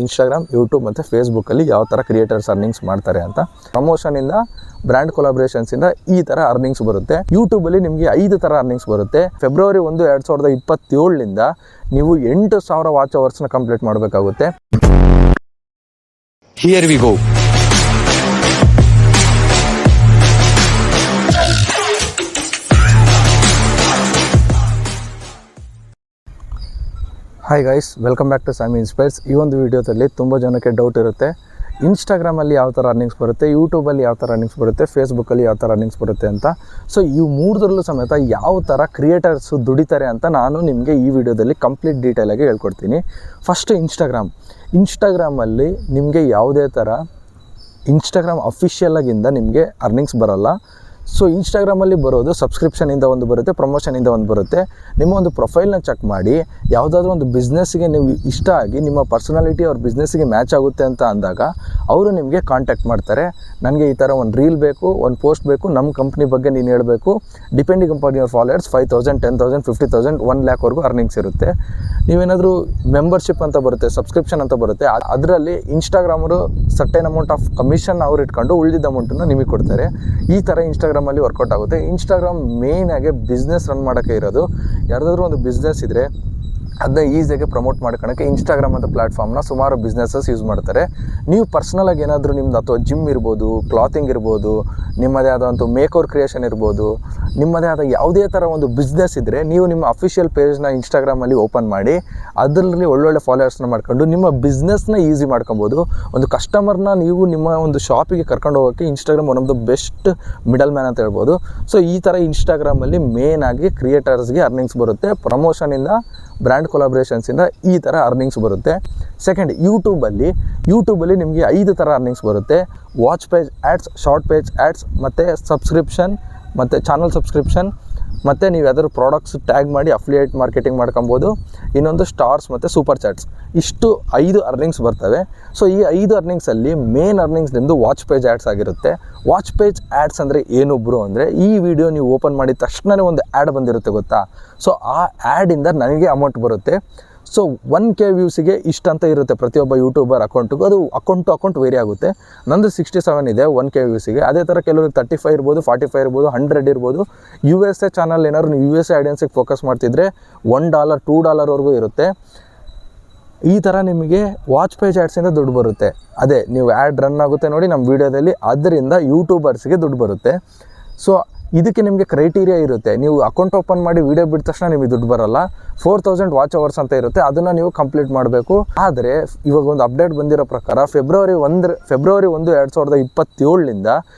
Instagram, YouTube ಮತ್ತು ಫೇಸ್ಬುಕ್ಕಲ್ಲಿ ಯಾವ ಥರ ಕ್ರಿಯೇಟರ್ಸ್ ಅರ್ನಿಂಗ್ಸ್ ಮಾಡ್ತಾರೆ ಅಂತ. ಪ್ರಮೋಷನಿಂದ, ಬ್ರ್ಯಾಂಡ್ ಕೊಲಾಬ್ರೇಷನ್ಸಿಂದ ಈ ಥರ ಅರ್ನಿಂಗ್ಸ್ ಬರುತ್ತೆ. ಯೂಟ್ಯೂಬಲ್ಲಿ ನಿಮಗೆ 5 ಥರ ಅರ್ನಿಂಗ್ಸ್ ಬರುತ್ತೆ. ಫೆಬ್ರವರಿ 1, 2027ಲಿಂದ ನೀವು 8,000 ವಾಚ್ ಅವರ್ಸ್ನ ಕಂಪ್ಲೀಟ್ ಮಾಡಬೇಕಾಗುತ್ತೆ. Here we go. Hi guys, welcome back to Sammy Inspires. ಈ ಒಂದು ವಿಡಿಯೋದಲ್ಲಿ ತುಂಬ ಜನಕ್ಕೆ ಡೌಟ್ ಇರುತ್ತೆ, ಇನ್ಸ್ಟಾಗ್ರಾಮಲ್ಲಿ ಯಾವ ಥರ ಅರ್ನಿಂಗ್ಸ್ ಬರುತ್ತೆ, ಯೂಟ್ಯೂಬಲ್ಲಿ ಯಾವ ಥರ ಅರ್ನಿಂಗ್ಸ್ ಬರುತ್ತೆ, ಫೇಸ್ಬುಕ್ಕಲ್ಲಿ ಯಾವ ಥರ ಅರ್ನಿಂಗ್ಸ್ ಬರುತ್ತೆ ಅಂತ. ಸೊ ಈ ಮೂರದರಲ್ಲೂ ಸಮೇತ ಯಾವ ಥರ ಕ್ರಿಯೇಟರ್ಸು ದುಡಿತಾರೆ ಅಂತ ನಾನು ನಿಮಗೆ ಈ ವಿಡಿಯೋದಲ್ಲಿ ಕಂಪ್ಲೀಟ್ ಡೀಟೇಲಾಗಿ ಹೇಳ್ಕೊಡ್ತೀನಿ. ಫಸ್ಟ್ ಇನ್ಸ್ಟಾಗ್ರಾಮಲ್ಲಿ ನಿಮಗೆ ಯಾವುದೇ ಥರ ಇನ್ಸ್ಟಾಗ್ರಾಮ್ ಅಫಿಷಿಯಲಾಗಿಂದ ನಿಮಗೆ ಅರ್ನಿಂಗ್ಸ್ ಬರೋಲ್ಲ. ಸೊ ಇನ್ಸ್ಟಾಗ್ರಾಮಲ್ಲಿ ಬರೋದು ಸಬ್ಸ್ಕ್ರಿಪ್ಷನಿಂದ ಒಂದು ಬರುತ್ತೆ, ಪ್ರಮೋಷನಿಂದ ಒಂದು ಬರುತ್ತೆ. ನಿಮ್ಮ ಒಂದು ಪ್ರೊಫೈಲ್ನ ಚೆಕ್ ಮಾಡಿ ಯಾವುದಾದ್ರೂ ಒಂದು ಬಿಸ್ನೆಸ್ಗೆ ನೀವು ಇಷ್ಟ ಆಗಿ ನಿಮ್ಮ ಪರ್ಸನಾಲಿಟಿ ಅವ್ರ ಬಿಸ್ನೆಸ್ಸಿಗೆ ಮ್ಯಾಚ್ ಆಗುತ್ತೆ ಅಂತ ಅಂದಾಗ ಅವರು ನಿಮಗೆ ಕಾಂಟ್ಯಾಕ್ಟ್ ಮಾಡ್ತಾರೆ. ನನಗೆ ಈ ಥರ ಒಂದು ರೀಲ್ ಬೇಕು, ಒಂದು ಪೋಸ್ಟ್ ಬೇಕು, ನಮ್ಮ ಕಂಪ್ನಿ ಬಗ್ಗೆ ನೀನು ಹೇಳಬೇಕು. ಡಿಪೆಂಡಿಂಗ್ ಅಪಾನ್ ಯುವರ್ ಫಾಲೋವರ್ಸ್ 5,000, 10,000, 50,000, 1 ಲ್ಯಾಕ್ವರೆಗೂ ಅರ್ನಿಂಗ್ಸ್ ಇರುತ್ತೆ. ನೀವೇನಾದರೂ ಮೆಂಬರ್ಶಿಪ್ ಅಂತ ಬರುತ್ತೆ, ಸಬ್ಸ್ಕ್ರಿಪ್ಷನ್ ಅಂತ ಬರುತ್ತೆ, ಅದರಲ್ಲಿ ಇನ್ಸ್ಟಾಗ್ರಾಮರು ಸರ್ಟೇನ್ ಅಮೌಂಟ್ ಆಫ್ ಕಮಿಷನ್ ಅವ್ರು ಇಟ್ಕೊಂಡು ಉಳಿದಿದ್ದ ಅಮೌಂಟನ್ನು ನಿಮಗೆ ಕೊಡ್ತಾರೆ. ಈ ಥರ ಇನ್ಸ್ಟಾಗ್ರಾಮಲ್ಲಿ ವರ್ಕೌಟ್ ಆಗುತ್ತೆ. ಇನ್ಸ್ಟಾಗ್ರಾಮ್ ಮೇಯ್ನಾಗಿ ಬಿಸ್ನೆಸ್ ರನ್ ಮಾಡೋಕ್ಕೆ ಇರೋದು. ಯಾರ್ದಾದ್ರೂ ಒಂದು ಬಿಸ್ನೆಸ್ ಇದ್ದರೆ ಅದನ್ನ ಈಸಿಯಾಗಿ ಪ್ರಮೋಟ್ ಮಾಡ್ಕೊಳ್ಳೋಕ್ಕೆ ಇನ್ಸ್ಟಾಗ್ರಾಮ್ ಅಂತ ಪ್ಲ್ಯಾಟ್ಫಾರ್ಮ್ನ ಸುಮಾರು ಬಿಸ್ನೆಸಸ್ ಯೂಸ್ ಮಾಡ್ತಾರೆ. ನೀವು ಪರ್ಸ್ನಲಾಗಿ ಏನಾದರೂ ನಿಮ್ಮದು ಅಥವಾ ಜಿಮ್ ಇರ್ಬೋದು, ಕ್ಲಾತಿಂಗ್ ಇರ್ಬೋದು, ನಿಮ್ಮದೇ ಆದಂಥ ಮೇಕ್ ಓವರ್ ಕ್ರಿಯೇಷನ್ ಇರ್ಬೋದು, ನಿಮ್ಮದೇ ಆದ ಯಾವುದೇ ಥರ ಒಂದು ಬಿಸ್ನೆಸ್ ಇದ್ದರೆ ನೀವು ನಿಮ್ಮ ಅಫಿಷಿಯಲ್ ಪೇಜ್ನ ಇನ್ಸ್ಟಾಗ್ರಾಮಲ್ಲಿ ಓಪನ್ ಮಾಡಿ ಅದರಲ್ಲಿ ಒಳ್ಳೊಳ್ಳೆ ಫಾಲೋವರ್ಸ್ನ ಮಾಡ್ಕೊಂಡು ನಿಮ್ಮ ಬಿಸ್ನೆಸ್ನ ಈಸಿ ಮಾಡ್ಕೊಬೋದು. ಒಂದು ಕಸ್ಟಮರ್ನ ನೀವು ನಿಮ್ಮ ಒಂದು ಶಾಪಿಗೆ ಕರ್ಕೊಂಡು ಹೋಗೋಕ್ಕೆ Instagram one of the best middle man ಅಂತ ಹೇಳ್ಬೋದು. ಸೊ ಈ ಥರ ಇನ್ಸ್ಟಾಗ್ರಾಮಲ್ಲಿ ಮೇಯ್ನಾಗಿ ಕ್ರಿಯೇಟರ್ಸ್ಗೆ ಅರ್ನಿಂಗ್ಸ್ ಬರುತ್ತೆ. ಪ್ರಮೋಷನಿಂದ, ಬ್ರ್ಯಾಂಡ್ ಕೊಲಾಬ್ರೇಷನ್ಸಿಂದ ಈ ಥರ ಅರ್ನಿಂಗ್ಸ್ ಬರುತ್ತೆ. ಸೆಕೆಂಡ್, ಯೂಟ್ಯೂಬಲ್ಲಿ ನಿಮಗೆ 5 ಥರ ಅರ್ನಿಂಗ್ಸ್ ಬರುತ್ತೆ. Watch page ads, short page ads, ಮತ್ತು ಸಬ್ಸ್ಕ್ರಿಪ್ಷನ್, ಮತ್ತು ಚಾನಲ್ ಸಬ್ಸ್ಕ್ರಿಪ್ಷನ್, ಮತ್ತು ನೀವು ಯಾವ್ದಾದ್ರು ಪ್ರಾಡಕ್ಟ್ಸ್ ಟ್ಯಾಗ್ ಮಾಡಿ ಅಫಿಲಿಯೇಟ್ ಮಾರ್ಕೆಟಿಂಗ್ ಮಾಡ್ಕೊಬೋದು. ಇನ್ನೊಂದು ಸ್ಟಾರ್ಸ್ ಮತ್ತು ಸೂಪರ್ ಚಾಟ್ಸ್. ಇಷ್ಟು 5 ಅರ್ನಿಂಗ್ಸ್ ಬರ್ತವೆ. ಸೊ ಈ 5 ಅರ್ನಿಂಗ್ಸಲ್ಲಿ ಮೇನ್ ಅರ್ನಿಂಗ್ಸ್ ನಿಮ್ಮದು ವಾಚ್ ಪೇಜ್ ಆ್ಯಡ್ಸ್ ಆಗಿರುತ್ತೆ. ವಾಚ್ ಪೇಜ್ ಆ್ಯಡ್ಸ್ ಅಂದರೆ ಏನು ಬ್ರೋ ಅಂದರೆ, ಈ ವಿಡಿಯೋ ನೀವು ಓಪನ್ ಮಾಡಿದ ತಕ್ಷಣವೇ ಒಂದು ಆ್ಯಡ್ ಬಂದಿರುತ್ತೆ ಗೊತ್ತಾ. ಸೊ ಆ ಆ್ಯಡಿಂದ ನನಗೆ ಅಮೌಂಟ್ ಬರುತ್ತೆ. ಸೊ 1K ವ್ಯೂಸಿಗೆ ಇಷ್ಟ ಅಂತ ಇರುತ್ತೆ ಪ್ರತಿಯೊಬ್ಬ ಯೂಟ್ಯೂಬರ್ ಅಕೌಂಟಿಗೂ. ಅದು ಅಕೌಂಟ್ ವೇರಿ ಆಗುತ್ತೆ. ನಂದು 67 ಇದೆ 1K ವ್ಯೂಸಿಗೆ. ಅದೇ ಥರ ಕೆಲವ್ರಿಗೆ 35 ಇರ್ಬೋದು, 45 ಇರ್ಬೋದು, 100 ಇರ್ಬೋದು. USA ಚಾನಲ್ ಏನಾದ್ರು ನೀವು USA ಆಡಿಯನ್ಸಿಗೆ ಫೋಕಸ್ ಮಾಡ್ತಿದ್ರೆ $1, $2ವರೆಗೂ ಇರುತ್ತೆ. ಈ ಥರ ನಿಮಗೆ ವಾಚ್ ಪೇಜ್ ಆ್ಯಡ್ಸಿಂದ ದುಡ್ಡು ಬರುತ್ತೆ. ಅದೇ ನೀವು ಆ್ಯಡ್ ರನ್ ಆಗುತ್ತೆ ನೋಡಿ ನಮ್ಮ ವೀಡಿಯೋದಲ್ಲಿ, ಅದರಿಂದ ಯೂಟ್ಯೂಬರ್ಸ್ಗೆ ದುಡ್ಡು ಬರುತ್ತೆ. ಸೊ ಇದಕ್ಕೆ ನಿಮಗೆ ಕ್ರೈಟೀರಿಯಾ ಇರುತ್ತೆ. ನೀವು ಅಕೌಂಟ್ ಓಪನ್ ಮಾಡಿ ವೀಡಿಯೋ ಬಿಟ್ಟ ತಕ್ಷಣ ನಿಮಗೆ ದುಡ್ಡು ಬರೋಲ್ಲ. 4,000 ವಾಚ್ ಅವರ್ಸ್ ಅಂತ ಇರುತ್ತೆ, ಅದನ್ನು ನೀವು ಕಂಪ್ಲೀಟ್ ಮಾಡಬೇಕು. ಆದರೆ ಇವಾಗ ಒಂದು ಅಪ್ಡೇಟ್ ಬಂದಿರೋ ಪ್ರಕಾರ ಫೆಬ್ರವರಿ 1, 2027ಲಿಂದ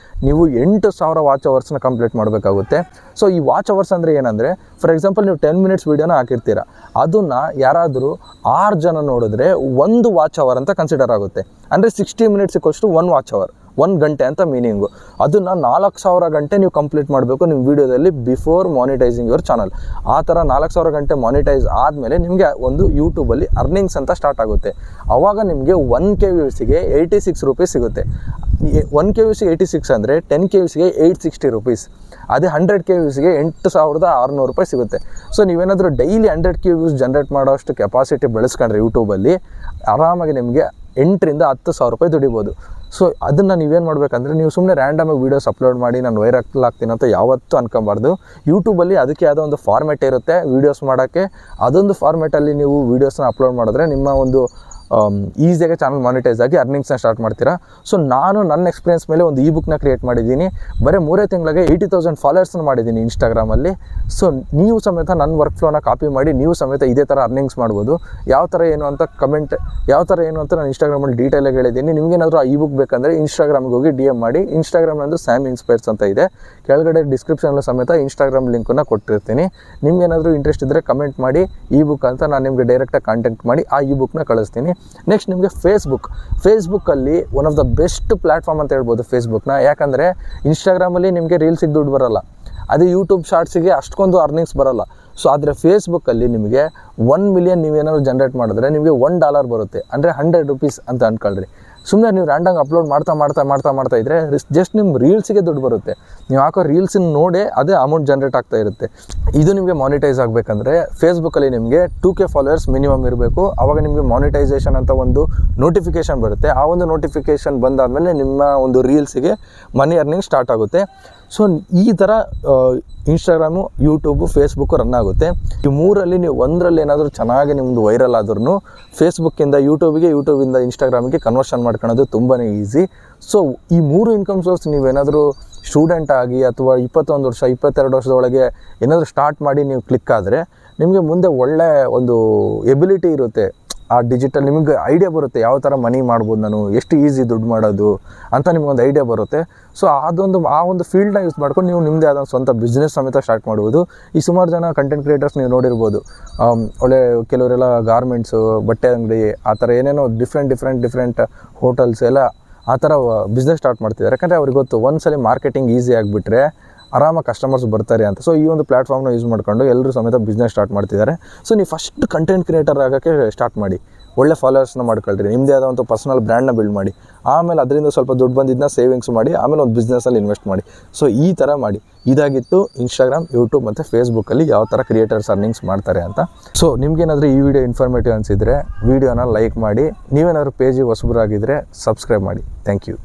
ನೀವು 8,000 ವಾಚ್ ಅವರ್ಸ್ನ ಕಂಪ್ಲೀಟ್ ಮಾಡಬೇಕಾಗುತ್ತೆ. ಸೊ ಈ ವಾಚ್ ಅವರ್ಸ್ ಅಂದರೆ ಏನಂದರೆ, ಫಾರ್ ಎಕ್ಸಾಂಪಲ್ ನೀವು 10 ಮಿನಿಟ್ಸ್ ವೀಡಿಯೋನ ಹಾಕಿರ್ತೀರ, ಅದನ್ನು ಯಾರಾದರೂ 6 ಜನ ನೋಡಿದ್ರೆ 1 ವಾಚ್ ಅವರ್ ಅಂತ ಕನ್ಸಿಡರ್ ಆಗುತ್ತೆ. ಅಂದರೆ 60 ಮಿನಿಟ್ಸಿಗೋಷ್ಟು 1 ವಾಚ್ ಅವರ್, 1 ಗಂಟೆ ಅಂತ ಮೀನಿಂಗು. ಅದನ್ನು 4,000 ಗಂಟೆ ನೀವು ಕಂಪ್ಲೀಟ್ ಮಾಡಬೇಕು ನಿಮ್ಮ ವೀಡಿಯೋದಲ್ಲಿ ಬಿಫೋರ್ ಮಾನಿಟೈಸಿಂಗ್ ಯುವರ್ ಚಾನಲ್. ಆ ಥರ 4,000 ಗಂಟೆ ಮಾನಿಟೈಸ್ ಆದಮೇಲೆ ನಿಮಗೆ ಒಂದು ಯೂಟ್ಯೂಬಲ್ಲಿ ಅರ್ನಿಂಗ್ಸ್ ಅಂತ ಸ್ಟಾರ್ಟ್ ಆಗುತ್ತೆ. ಆವಾಗ ನಿಮಗೆ 1K ವ್ಯೂಸಿಗೆ 86 ರೂಪೀಸ್ ಸಿಗುತ್ತೆ. 1K ವ್ಯೂಸಿಗೆ 86 ಅಂದರೆ 10K ವ್ಯೂಸಿಗೆ 860 ರೂಪೀಸ್. ಅದೇ 100K ವ್ಯೂಸಿಗೆ 8,600 ರೂಪಾಯಿ ಸಿಗುತ್ತೆ. ಸೊ ನೀವೇನಾದರೂ ಡೈಲಿ 100K ವ್ಯೂಸ್ ಜನ್ರೇಟ್ ಮಾಡೋಷ್ಟು ಕೆಪಾಸಿಟಿ ಬೆಳೆಸ್ಕೊಂಡ್ರೆ ಯೂಟ್ಯೂಬಲ್ಲಿ ಆರಾಮಾಗಿ ನಿಮಗೆ 8,000 to 10,000 ರೂಪಾಯಿ ದುಡಿಬೋದು. ಸೊ ಅದನ್ನು ನೀವೇನು ಮಾಡಬೇಕಂದ್ರೆ, ನೀವು ಸುಮ್ಮನೆ ರ್ಯಾಂಡಮಾಗಿ ವೀಡಿಯೋಸ್ ಅಪ್ಲೋಡ್ ಮಾಡಿ ನಾನು ವೈರಲ್ ಆಗ್ತೀನಿ ಅಂತ ಯಾವತ್ತೂ ಅನ್ಕೊಬಾರ್ದು. ಯೂಟ್ಯೂಬಲ್ಲಿ ಅದಕ್ಕೆ ಯಾವುದೋ ಒಂದು ಫಾರ್ಮೆಟ್ ಇರುತ್ತೆ ವೀಡಿಯೋಸ್ ಮಾಡೋಕ್ಕೆ. ಅದೊಂದು ಫಾರ್ಮೆಟಲ್ಲಿ ನೀವು ವೀಡಿಯೋಸ್ನ ಅಪ್ಲೋಡ್ ಮಾಡಿದ್ರೆ ನಿಮ್ಮ ಒಂದು ಈಸಿಯಾಗಿ ಚಾನಲ್ ಮಾನಿಟೈಸ್ ಆಗಿ ಅರ್ನಿಂಗ್ಸ್ನ ಸ್ಟಾರ್ಟ್ ಮಾಡ್ತೀರಾ. ಸೊ ನಾನು ನನ್ನ ಎಕ್ಸ್ಪೀರಿಯನ್ಸ್ ಮೇಲೆ ಒಂದು ಬುಕ್ನ ಕ್ರಿಯೇಟ್ ಮಾಡಿದ್ದೀನಿ. ಬರೀ 3 ತಿಂಗಳಿಗೆ 80,000 ಫಾಲೋವರ್ಸ್ನ ಮಾಡಿದ್ದೀನಿ ಇನ್ಸ್ಟಾಗ್ರಾಮಲ್ಲಿ. ಸೊ ನೀವು ಸಮೇತ ನನ್ನ ವರ್ಕ್ ಫ್ಲೋನ ಕಾಪಿ ಮಾಡಿ ನೀವು ಸಮೇತ ಇದೇ ಥರ ಅರ್ನಿಂಗ್ಸ್ ಮಾಡ್ಬೋದು. ಯಾವ ಥರ ಏನು ಅಂತ ನಾನು ಇನ್ಸ್ಟಾಗ್ರಾಮಲ್ಲಿ ಡೀಟೇಲಾಗಿ ಹೇಳಿದ್ದೀನಿ. ನಿಮಗೇನಾದರೂ ಆ ಬುಕ್ ಬೇಕಂದರೆ ಇನ್ಸ್ಟಾಗ್ರಾಮ್ಗೆ ಹೋಗಿ DM ಮಾಡಿ. ಇನ್ಸ್ಟಾಗ್ರಾಮ್ ನಂದು ಸ್ಯಾಮ್ ಇನ್ಸ್ಪೈರ್ಸ್ ಅಂತ ಇದೆ. ಕೆಳಗಡೆ ಡಿಸ್ಕ್ರಿಪ್ಷನಲ್ಲೂ ಸಮೇತ ಇನ್ಸ್ಟಾಗ್ರಾಮ್ ಲಿಂಕನ್ನು ಕೊಟ್ಟಿರ್ತೀನಿ. ನಿಮ್ಗೇನಾದರೂ ಇಂಟ್ರೆಸ್ಟ್ ಇದ್ದರೆ ಕಮೆಂಟ್ ಮಾಡಿ ಬುಕ್ ಅಂತ, ನಾನು ನಿಮಗೆ ಡೈರೆಕ್ಟಾಗಿ ಕಾಂಟ್ಯಾಕ್ಟ್ ಮಾಡಿ ಆ ಬುಕ್ನ ಕಳಿಸ್ತೀನಿ. ನೆಕ್ಸ್ಟ್ ನಿಮಗೆ ಫೇಸ್ಬುಕ್ಕಲ್ಲಿ one of the best platform ಅಂತ ಹೇಳ್ಬೋದು ಫೇಸ್ಬುಕ್ನ. ಯಾಕಂದರೆ ಇನ್ಸ್ಟಾಗ್ರಾಮಲ್ಲಿ ನಿಮಗೆ ರೀಲ್ಸಿಗೆ ದುಡ್ಡು ಬರೋಲ್ಲ, ಅದೇ ಯೂಟ್ಯೂಬ್ ಶಾರ್ಟ್ಸಿಗೆ ಅಷ್ಟೊಂದು ಅರ್ನಿಂಗ್ಸ್ ಬರೋಲ್ಲ. ಸೊ ಆದರೆ ಫೇಸ್ಬುಕ್ಕಲ್ಲಿ ನಿಮಗೆ 1 ಮಿಲಿಯನ್ ನೀವೇನಾದ್ರು ಜನ್ರೇಟ್ ಮಾಡಿದ್ರೆ ನಿಮಗೆ $1 ಬರುತ್ತೆ, ಅಂದರೆ 100 ರೂಪೀಸ್ ಅಂತ ಅಂದ್ಕೊಳ್ರಿ. ಸುಮ್ಮನೆ ನೀವು ರ್ಯಾಂಡಾಗಿ ಅಪ್ಲೋಡ್ ಮಾಡ್ತಾ ಇದ್ದರೆ ಜಸ್ಟ್ ನಿಮ್ಮ ರೀಲ್ಸಿಗೆ ದುಡ್ಡು ಬರುತ್ತೆ. ನೀವು ಹಾಕೋ ರೀಲ್ಸನ್ನ ನೋಡಿ ಅದೇ ಅಮೌಂಟ್ ಜನ್ರೇಟ್ ಆಗ್ತಾ ಇರುತ್ತೆ. ಇದು ನಿಮಗೆ ಮಾನಿಟೈಸ್ ಆಗಬೇಕಂದ್ರೆ ಫೇಸ್ಬುಕ್ಕಲ್ಲಿ ನಿಮಗೆ 2K ಫಾಲೋವರ್ಸ್ ಮಿನಿಮಮ್ ಇರಬೇಕು. ಆವಾಗ ನಿಮಗೆ ಮಾನಿಟೈಸೇಷನ್ ಅಂತ ಒಂದು ನೋಟಿಫಿಕೇಷನ್ ಬರುತ್ತೆ. ಆ ಒಂದು ನೋಟಿಫಿಕೇಷನ್ ಬಂದಾದಮೇಲೆ ನಿಮ್ಮ ಒಂದು ರೀಲ್ಸಿಗೆ ಮನಿ ಅರ್ನಿಂಗ್ ಸ್ಟಾರ್ಟ್ ಆಗುತ್ತೆ. ಸೊ ಈ ಥರ ಇನ್ಸ್ಟಾಗ್ರಾಮು, ಯೂಟ್ಯೂಬು, ಫೇಸ್ಬುಕ್ಕು ರನ್ ಆಗುತ್ತೆ. ಈ ಮೂರಲ್ಲಿ ನೀವು ಒಂದರಲ್ಲಿ ಏನಾದರೂ ಚೆನ್ನಾಗಿ ನಿಮ್ಮದು ವೈರಲ್ ಆದ್ರೂ ಫೇಸ್ಬುಕ್ಕಿಂದ ಯೂಟ್ಯೂಬಿಗೆ, ಯೂಟ್ಯೂಬಿಂದ ಇನ್ಸ್ಟಾಗ್ರಾಮಿಗೆ ಕನ್ವರ್ಷನ್ ಮಾಡ್ಕೊಳ್ಳೋದು ತುಂಬಾ ಈಸಿ. ಸೊ ಈ 3 ಇನ್ಕಮ್ ಸೋರ್ಸ್ ನೀವೇನಾದರೂ ಸ್ಟೂಡೆಂಟ್ ಆಗಿ ಅಥವಾ 21 ವರ್ಷ 22 ವರ್ಷದೊಳಗೆ ಏನಾದರೂ ಸ್ಟಾರ್ಟ್ ಮಾಡಿ ನೀವು ಕ್ಲಿಕ್ ಆದರೆ ನಿಮಗೆ ಮುಂದೆ ಒಳ್ಳೆ ಒಂದು ಎಬಿಲಿಟಿ ಇರುತ್ತೆ. ಆ ಡಿಜಿಟಲ್ ನಿಮಗೆ ಐಡಿಯಾ ಬರುತ್ತೆ, ಯಾವ ಥರ ಮನಿ ಮಾಡ್ಬೋದು, ನಾನು ಎಷ್ಟು ಈಸಿ ದುಡ್ಡು ಮಾಡೋದು ಅಂತ ನಿಮಗೊಂದು ಐಡಿಯಾ ಬರುತ್ತೆ. ಸೊ ಆ ಒಂದು ಫೀಲ್ಡ್ನ ಯೂಸ್ ಮಾಡ್ಕೊಂಡು ನೀವು ನಿಮ್ಮದೇ ಆದ ಸ್ವಂತ ಬಿಸ್ನೆಸ್ ಸಮೇತ ಸ್ಟಾರ್ಟ್ ಮಾಡ್ಬೋದು. ಈ ಸುಮಾರು ಜನ ಕಂಟೆಂಟ್ ಕ್ರಿಯೇಟರ್ಸ್ ನೀವು ನೋಡಿರ್ಬೋದು, ಒಳ್ಳೆ ಕೆಲವರೆಲ್ಲ ಗಾರ್ಮೆಂಟ್ಸು, ಬಟ್ಟೆ ಅಂಗಡಿ, ಆ ಥರ ಏನೇನೋ ಡಿಫ್ರೆಂಟ್ ಹೋಟೆಲ್ಸ್ ಎಲ್ಲ ಆ ಥರ ಬಿಸ್ನೆಸ್ ಸ್ಟಾರ್ಟ್ ಮಾಡ್ತಿದ್ದಾರೆ. ಯಾಕಂದರೆ ಅವ್ರಿಗೆ ಗೊತ್ತು ಒಂದ್ಸಲ ಮಾರ್ಕೆಟಿಂಗ್ ಈಸಿ ಆಗಿಬಿಟ್ರೆ ಆರಾಮಾಗಿ ಕಸ್ಟಮರ್ಸ್ ಬರ್ತಾರೆ ಅಂತ. ಸೊ ಈ ಒಂದು ಪ್ಲ್ಯಾಟ್ಫಾರ್ಮ್ನ ಯೂಸ್ ಮಾಡ್ಕೊಂಡು ಎಲ್ಲರೂ ಸಮೇತ ಬಿಸ್ನೆಸ್ ಸ್ಟಾರ್ಟ್ ಮಾಡ್ತಿದ್ದಾರೆ. ಸೊ ನೀವು ಫಸ್ಟ್ ಕಂಟೆಂಟ್ ಕ್ರಿಯೇಟರ್ ಆಗೋಕ್ಕೆ ಸ್ಟಾರ್ಟ್ ಮಾಡಿ, ಒಳ್ಳೆ ಫಾಲೋವರ್ಸ್ನ ಮಾಡ್ಕೊಳ್ರಿ, ನಿಮ್ಮದೇ ಆದ ಒಂದು ಪರ್ಸನಲ್ ಬ್ರ್ಯಾಂಡ್ನ ಬಿಲ್ಡ್ ಮಾಡಿ, ಆಮೇಲೆ ಅದರಿಂದ ಸ್ವಲ್ಪ ದುಡ್ಡು ಬಂದಿದ್ದನ್ನ ಸೇವಿಂಗ್ಸ್ ಮಾಡಿ, ಆಮೇಲೆ ಒಂದು ಬಿಸ್ನೆಸ್ಸಲ್ಲಿ ಇನ್ವೆಸ್ಟ್ ಮಾಡಿ. ಸೊ ಈ ಥರ ಮಾಡಿ. ಇದಾಗಿತ್ತು ಇನ್ಸ್ಟಾಗ್ರಾಮ್, ಯೂಟ್ಯೂಬ್ ಮತ್ತು ಫೇಸ್ಬುಕ್ಕಲ್ಲಿ ಯಾವ ಥರ ಕ್ರಿಯೇಟರ್ಸ್ ಅರ್ನಿಂಗ್ಸ್ ಮಾಡ್ತಾರೆ ಅಂತ. ಸೊ ನಿಮ್ಗೇನಾದರೂ ಈ ವಿಡಿಯೋ ಇನ್ಫಾರ್ಮೇಟಿವ್ ಅನಿಸಿದರೆ ವಿಡಿಯೋನ ಲೈಕ್ ಮಾಡಿ, ನೀವೇನಾದರೂ ಪೇಜಿಗೆ ಹೊಸಬರಾಗಿದ್ದರೆ ಸಬ್ಸ್ಕ್ರೈಬ್ ಮಾಡಿ. Thank you.